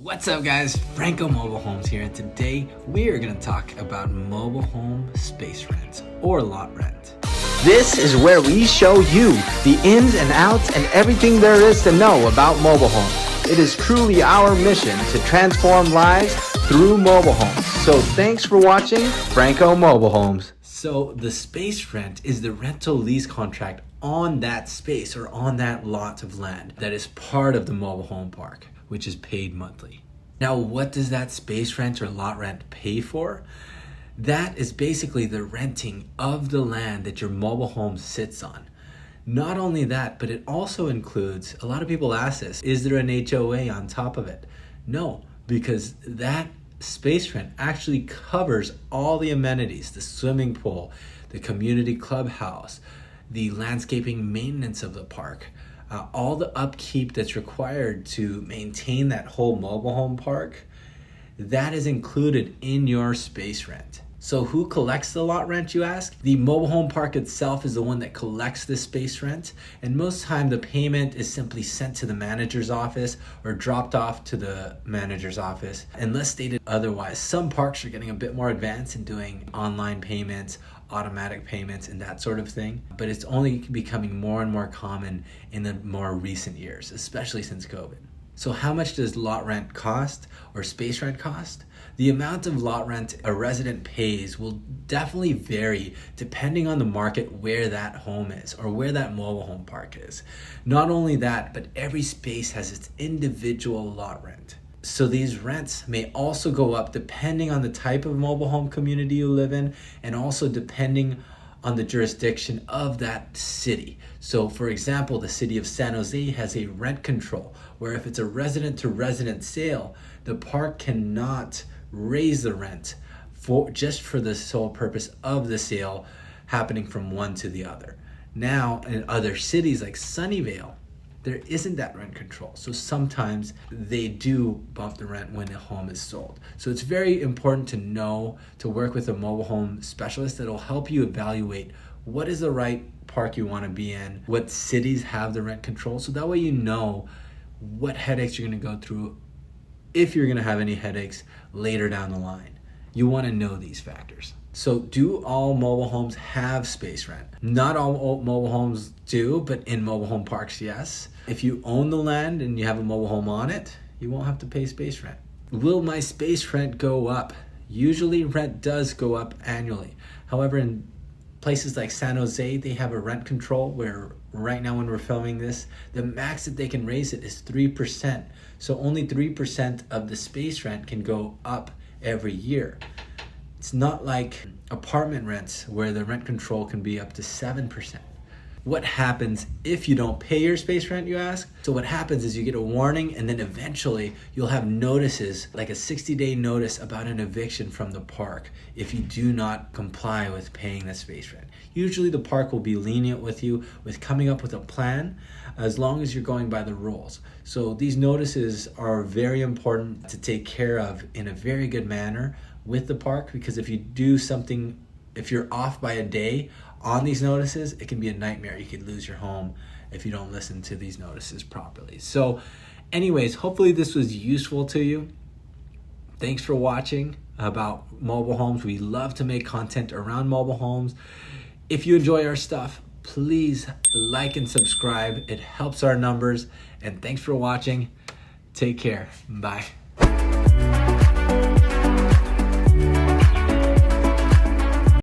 What's up guys, Franco Mobile Homes here, and today we are going to talk about mobile home space rent or lot rent. This is where we show you the ins and outs and everything there is to know about mobile homes. It is truly our mission to transform lives through mobile homes. So thanks for watching Franco Mobile Homes. So the space rent is the rental lease contract on that space or on that lot of land that is part of the mobile home park, which is paid monthly. Now, what does that space rent or lot rent pay for? That is basically the renting of the land that your mobile home sits on. Not only that, but it also includes, a lot of people ask this, is there an HOA on top of it? No, because that space rent actually covers all the amenities, the swimming pool, the community clubhouse, the landscaping maintenance of the park, all the upkeep that's required to maintain that whole mobile home park. That is included in your space rent. So who collects the lot rent, you ask? The mobile home park itself is the one that collects the space rent, and most of the time the payment is simply sent to the manager's office or dropped off to the manager's office unless stated otherwise. Some parks are getting a bit more advanced in doing online payments, automatic payments, and that sort of thing, but it's only becoming more and more common in the more recent years, especially since COVID. So how much does lot rent cost or space rent cost? The amount of lot rent a resident pays will definitely vary depending on the market where that home is or where that mobile home park is. Not only that, but every space has its individual lot rent. So these rents may also go up depending on the type of mobile home community you live in, and also depending on the jurisdiction of that city. So for example, the city of San Jose has a rent control where if it's a resident to resident sale, the park cannot raise the rent just for the sole purpose of the sale happening from one to the other. Now in other cities like Sunnyvale, there isn't that rent control. So sometimes they do bump the rent when a home is sold. So it's very important to know, to work with a mobile home specialist that'll help you evaluate what is the right park you want to be in, what cities have the rent control. So that way you know what headaches you're going to go through if you're going to have any headaches later down the line. You want to know these factors. So do all mobile homes have space rent? Not all mobile homes do, but in mobile home parks, yes. If you own the land and you have a mobile home on it, you won't have to pay space rent. Will my space rent go up? Usually rent does go up annually. However, in places like San Jose, they have a rent control where right now when we're filming this, the max that they can raise it is 3%. So only 3% of the space rent can go up every year. It's not like apartment rents where the rent control can be up to 7%. What happens if you don't pay your space rent, you ask? So what happens is you get a warning, and then eventually you'll have notices, like a 60-day notice about an eviction from the park if you do not comply with paying the space rent. Usually the park will be lenient with you with coming up with a plan as long as you're going by the rules. So these notices are very important to take care of in a very good manner with the park, because if you do something, if you're off by a day on these notices, it can be a nightmare. You could lose your home if you don't listen to these notices properly. So anyways, hopefully this was useful to you. Thanks for watching about mobile homes. We love to make content around mobile homes. If you enjoy our stuff, please like and subscribe. It helps our numbers. And thanks for watching. Take care. Bye.